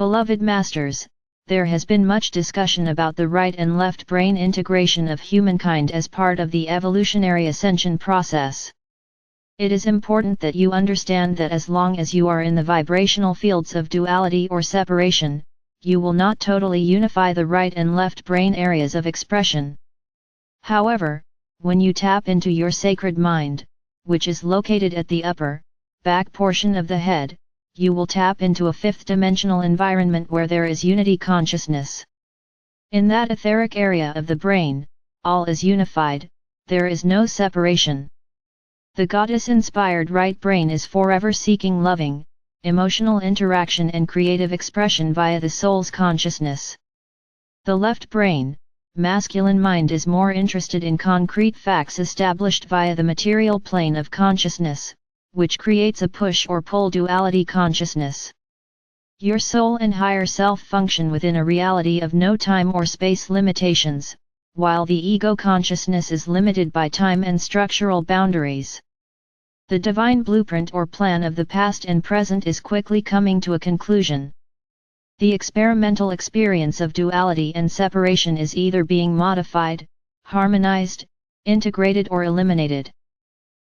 Beloved Masters, there has been much discussion about the right and left brain integration of humankind as part of the evolutionary ascension process. It is important that you understand that as long as you are in the vibrational fields of duality or separation, you will not totally unify the right and left brain areas of expression. However, when you tap into your sacred mind, which is located at the upper, back portion of the head, you will tap into a fifth-dimensional environment where there is unity consciousness. In that etheric area of the brain, all is unified, there is no separation. The goddess-inspired right brain is forever seeking loving, emotional interaction and creative expression via the soul's consciousness. The left brain, masculine mind, is more interested in concrete facts established via the material plane of consciousness, which creates a push or pull duality consciousness. Your soul and higher self function within a reality of no time or space limitations, while the ego consciousness is limited by time and structural boundaries. The divine blueprint or plan of the past and present is quickly coming to a conclusion. The experimental experience of duality and separation is either being modified, harmonized, integrated or eliminated.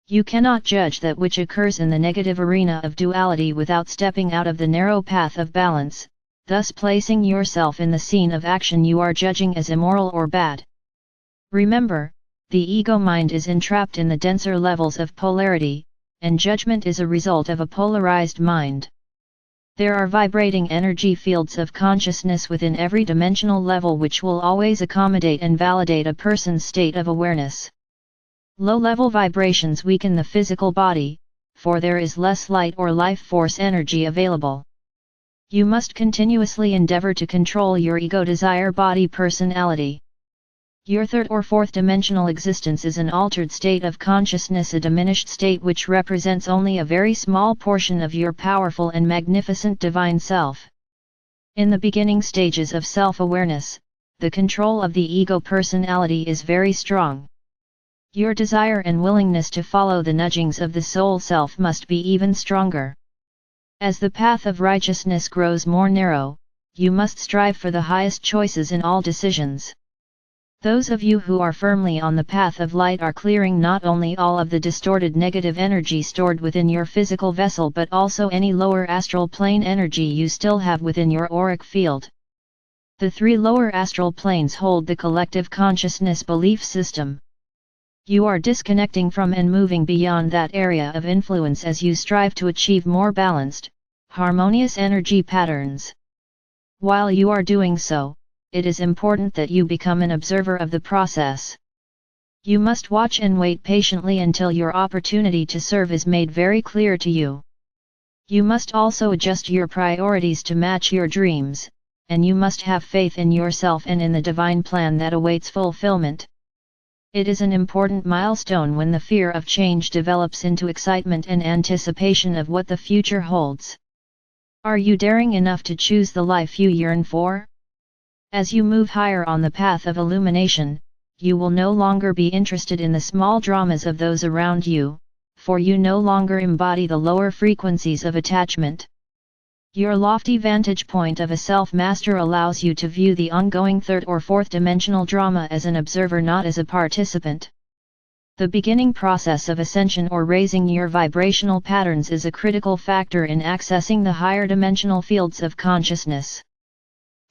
You cannot judge that which occurs in the negative arena of duality without stepping out of the narrow path of balance, thus placing yourself in the scene of action you are judging as immoral or bad. Remember, the ego mind is entrapped in the denser levels of polarity, and judgment is a result of a polarized mind. There are vibrating energy fields of consciousness within every dimensional level which will always accommodate and validate a person's state of awareness. Low-level vibrations weaken the physical body, for there is less light or life force energy available. You must continuously endeavor to control your ego desire body personality. Your third or fourth dimensional existence is an altered state of consciousness, a diminished state which represents only a very small portion of your powerful and magnificent divine self. In the beginning stages of self-awareness, the control of the ego personality is very strong. Your desire and willingness to follow the nudgings of the soul self must be even stronger. As the path of righteousness grows more narrow, you must strive for the highest choices in all decisions. Those of you who are firmly on the path of light are clearing not only all of the distorted negative energy stored within your physical vessel but also any lower astral plane energy you still have within your auric field. The three lower astral planes hold the collective consciousness belief system. You are disconnecting from and moving beyond that area of influence as you strive to achieve more balanced, harmonious energy patterns. While you are doing so, it is important that you become an observer of the process. You must watch and wait patiently until your opportunity to serve is made very clear to you. You must also adjust your priorities to match your dreams, and you must have faith in yourself and in the divine plan that awaits fulfillment. It is an important milestone when the fear of change develops into excitement and anticipation of what the future holds. Are you daring enough to choose the life you yearn for? As you move higher on the path of illumination, you will no longer be interested in the small dramas of those around you, for you no longer embody the lower frequencies of attachment. Your lofty vantage point of a self-master allows you to view the ongoing third or fourth dimensional drama as an observer, not as a participant. The beginning process of ascension or raising your vibrational patterns is a critical factor in accessing the higher dimensional fields of consciousness.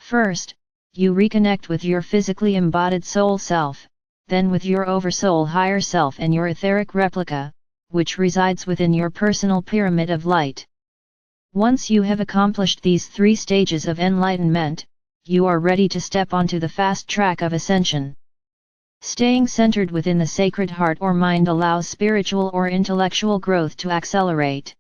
First, you reconnect with your physically embodied soul self, then with your oversoul higher self and your etheric replica, which resides within your personal pyramid of light. Once you have accomplished these three stages of enlightenment, you are ready to step onto the fast track of ascension. Staying centered within the sacred heart or mind allows spiritual or intellectual growth to accelerate.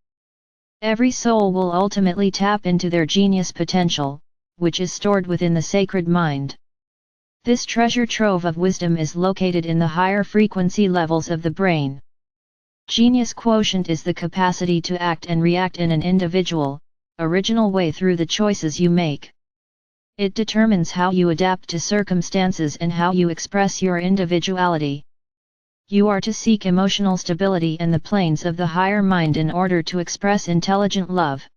Every soul will ultimately tap into their genius potential, which is stored within the sacred mind. This treasure trove of wisdom is located in the higher frequency levels of the brain. Genius quotient is the capacity to act and react in an individual, original way through the choices you make. It determines how you adapt to circumstances and how you express your individuality. You are to seek emotional stability and the planes of the higher mind in order to express intelligent love.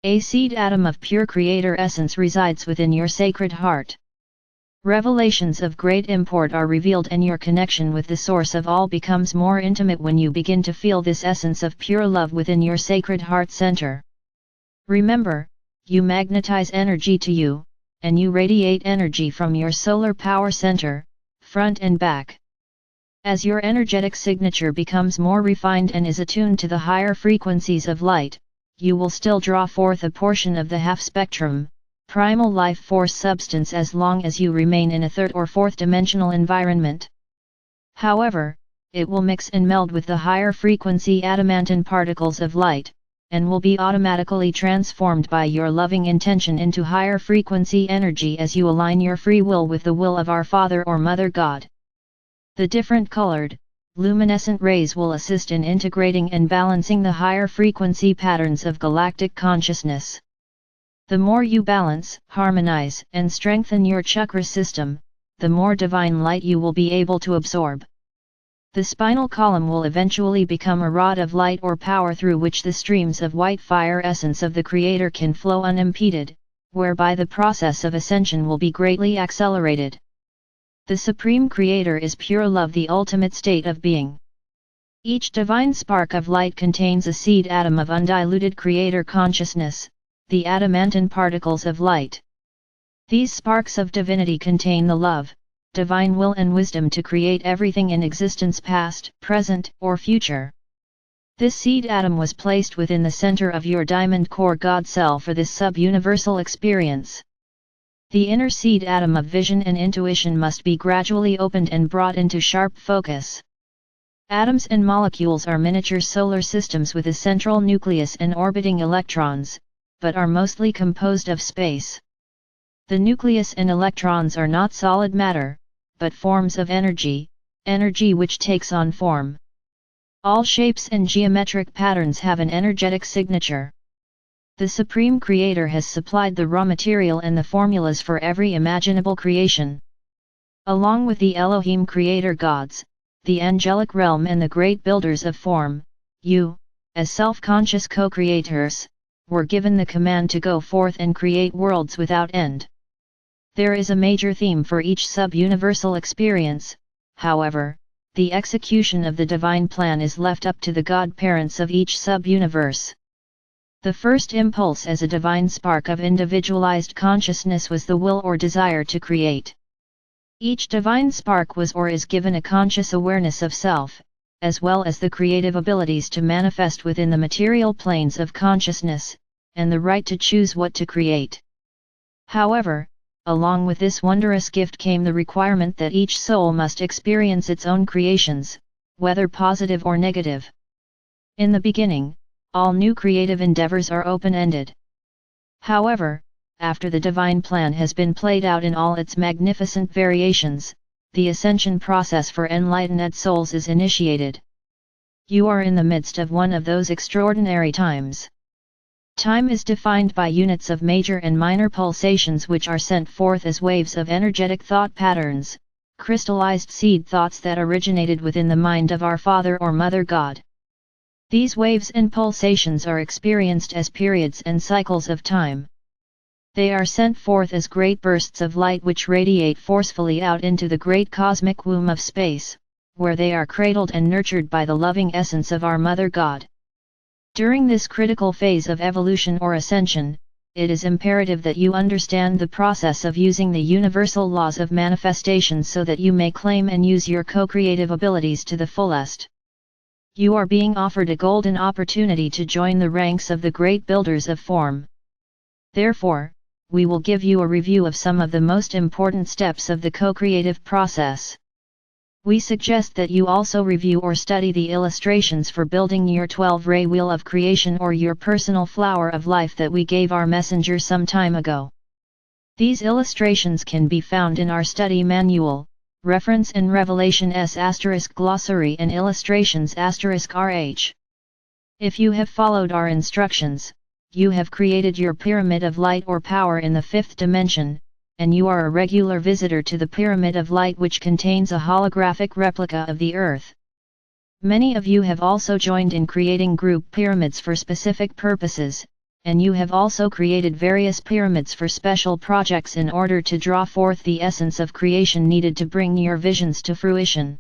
A seed atom of pure creator essence resides within your sacred heart. Revelations of great import are revealed and your connection with the source of all becomes more intimate when you begin to feel this essence of pure love within your sacred heart center. Remember, you magnetize energy to you, and you radiate energy from your solar power center, front and back. As your energetic signature becomes more refined and is attuned to the higher frequencies of light, you will still draw forth a portion of the half-spectrum, primal life force substance as long as you remain in a third or fourth dimensional environment. However, it will mix and meld with the higher frequency adamantine particles of light, and will be automatically transformed by your loving intention into higher frequency energy as you align your free will with the will of our Father or Mother God. The different colored, luminescent rays will assist in integrating and balancing the higher frequency patterns of galactic consciousness. The more you balance, harmonize, and strengthen your chakra system, the more divine light you will be able to absorb. The spinal column will eventually become a rod of light or power through which the streams of white fire essence of the Creator can flow unimpeded, whereby the process of ascension will be greatly accelerated. The Supreme Creator is pure love, the ultimate state of being. Each divine spark of light contains a seed atom of undiluted Creator consciousness, the adamantine particles of light. These sparks of divinity contain the love, divine will and wisdom to create everything in existence past, present, or future. This seed atom was placed within the center of your diamond core God cell for this sub-universal experience. The inner seed atom of vision and intuition must be gradually opened and brought into sharp focus. Atoms and molecules are miniature solar systems with a central nucleus and orbiting electrons, but are mostly composed of space. The nucleus and electrons are not solid matter, but forms of energy, energy which takes on form. All shapes and geometric patterns have an energetic signature. The Supreme Creator has supplied the raw material and the formulas for every imaginable creation. Along with the Elohim Creator gods, the angelic realm and the great builders of form, you, as self-conscious co-creators, were given the command to go forth and create worlds without end. There is a major theme for each sub-universal experience, however, the execution of the divine plan is left up to the God-parents of each sub-universe. The first impulse as a divine spark of individualized consciousness was the will or desire to create. Each divine spark was or is given a conscious awareness of self, as well as the creative abilities to manifest within the material planes of consciousness, and the right to choose what to create. However, along with this wondrous gift came the requirement that each soul must experience its own creations, whether positive or negative. In the beginning, all new creative endeavors are open-ended. However, after the divine plan has been played out in all its magnificent variations, the ascension process for enlightened souls is initiated. You are in the midst of one of those extraordinary times. Time is defined by units of major and minor pulsations which are sent forth as waves of energetic thought patterns, crystallized seed thoughts that originated within the mind of our Father or Mother God. These waves and pulsations are experienced as periods and cycles of time. They are sent forth as great bursts of light which radiate forcefully out into the great cosmic womb of space, where they are cradled and nurtured by the loving essence of our Mother God. During this critical phase of evolution or ascension, it is imperative that you understand the process of using the universal laws of manifestation so that you may claim and use your co-creative abilities to the fullest. You are being offered a golden opportunity to join the ranks of the great builders of form. Therefore, we will give you a review of some of the most important steps of the co-creative process. We suggest that you also review or study the illustrations for building your 12-ray wheel of creation or your personal flower of life that we gave our messenger some time ago. These illustrations can be found in our study manual, reference and Revelation S** glossary and illustrations *rh. If you have followed our instructions, you have created your pyramid of light or power in the fifth dimension, and you are a regular visitor to the pyramid of light which contains a holographic replica of the Earth. Many of you have also joined in creating group pyramids for specific purposes, and you have also created various pyramids for special projects in order to draw forth the essence of creation needed to bring your visions to fruition.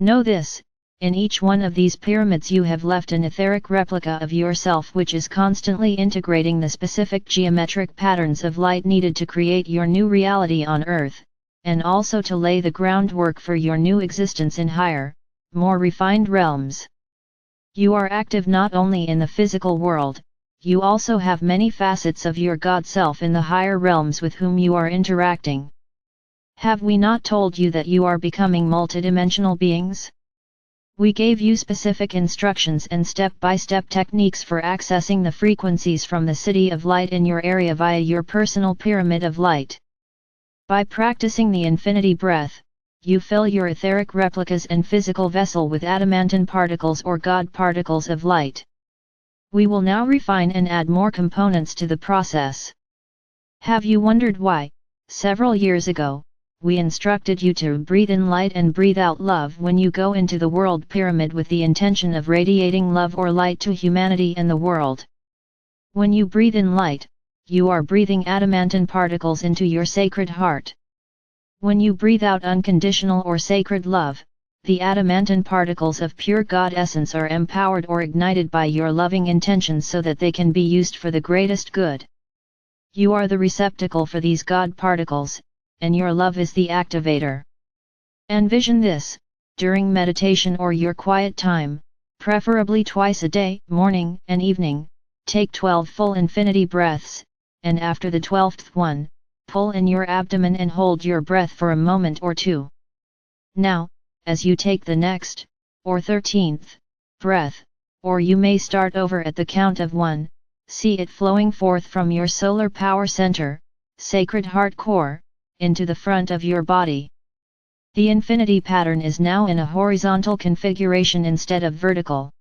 Know this, in each one of these pyramids you have left an etheric replica of yourself which is constantly integrating the specific geometric patterns of light needed to create your new reality on Earth, and also to lay the groundwork for your new existence in higher, more refined realms. You are active not only in the physical world, you also have many facets of your God self in the higher realms with whom you are interacting. Have we not told you that you are becoming multidimensional beings? We gave you specific instructions and step-by-step techniques for accessing the frequencies from the City of Light in your area via your personal pyramid of light. By practicing the infinity breath, you fill your etheric replicas and physical vessel with adamantine particles or God particles of light. We will now refine and add more components to the process. Have you wondered why, several years ago, we instructed you to breathe in light and breathe out love when you go into the world pyramid with the intention of radiating love or light to humanity and the world? When you breathe in light, you are breathing adamantine particles into your sacred heart. When you breathe out unconditional or sacred love, the adamantine particles of pure God essence are empowered or ignited by your loving intentions so that they can be used for the greatest good. You are the receptacle for these God particles, and your love is the activator. Envision this, during meditation or your quiet time, preferably twice a day, morning and evening, take 12 full infinity breaths, and after the 12th one, pull in your abdomen and hold your breath for a moment or two. Now, as you take the next, or 13th, breath, or you may start over at the count of 1, see it flowing forth from your solar power center, sacred heart core, into the front of your body. The infinity pattern is now in a horizontal configuration instead of vertical.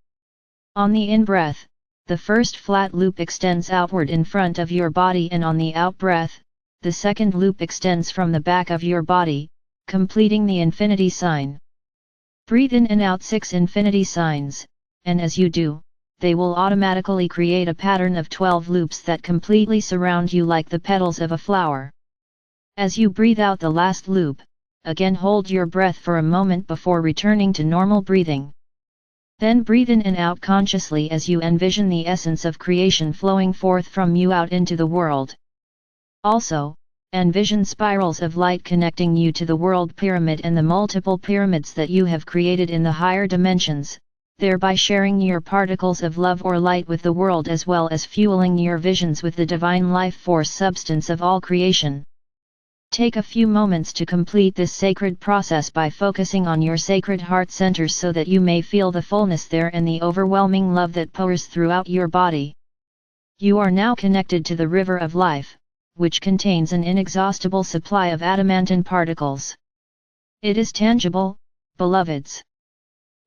On the in-breath, the first flat loop extends outward in front of your body, and on the out-breath, the second loop extends from the back of your body, completing the infinity sign. Breathe in and out 6 infinity signs, and as you do, they will automatically create a pattern of 12 loops that completely surround you like the petals of a flower. As you breathe out the last loop, again hold your breath for a moment before returning to normal breathing. Then breathe in and out consciously as you envision the essence of creation flowing forth from you out into the world. Also, envision spirals of light connecting you to the world pyramid and the multiple pyramids that you have created in the higher dimensions, thereby sharing your particles of love or light with the world as well as fueling your visions with the divine life force substance of all creation. Take a few moments to complete this sacred process by focusing on your sacred heart centers so that you may feel the fullness there and the overwhelming love that pours throughout your body. You are now connected to the river of life, which contains an inexhaustible supply of adamantine particles. It is tangible, beloveds.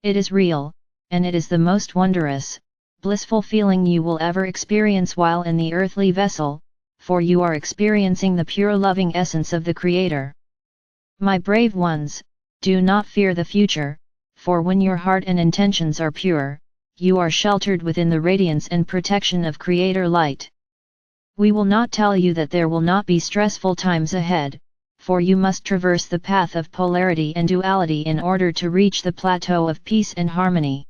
It is real, and it is the most wondrous, blissful feeling you will ever experience while in the earthly vessel, for you are experiencing the pure loving essence of the Creator. My brave ones, do not fear the future, for when your heart and intentions are pure, you are sheltered within the radiance and protection of Creator light. We will not tell you that there will not be stressful times ahead, for you must traverse the path of polarity and duality in order to reach the plateau of peace and harmony.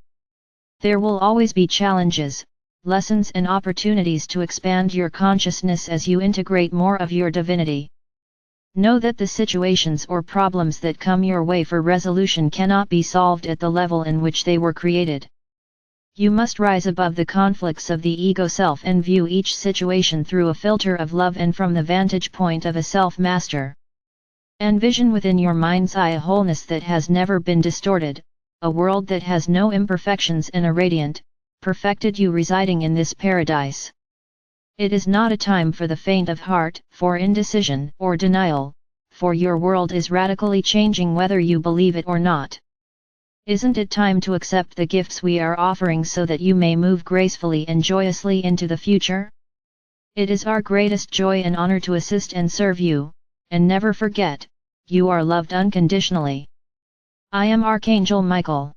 There will always be challenges, lessons and opportunities to expand your consciousness as you integrate more of your divinity. Know that the situations or problems that come your way for resolution cannot be solved at the level in which they were created. You must rise above the conflicts of the ego self and view each situation through a filter of love and from the vantage point of a self-master. Envision within your mind's eye a wholeness that has never been distorted, a world that has no imperfections and a radiant, perfected you residing in this paradise. It is not a time for the faint of heart, for indecision or denial, for your world is radically changing whether you believe it or not. Isn't it time to accept the gifts we are offering so that you may move gracefully and joyously into the future? It is our greatest joy and honor to assist and serve you, and never forget, you are loved unconditionally. I am Archangel Michael.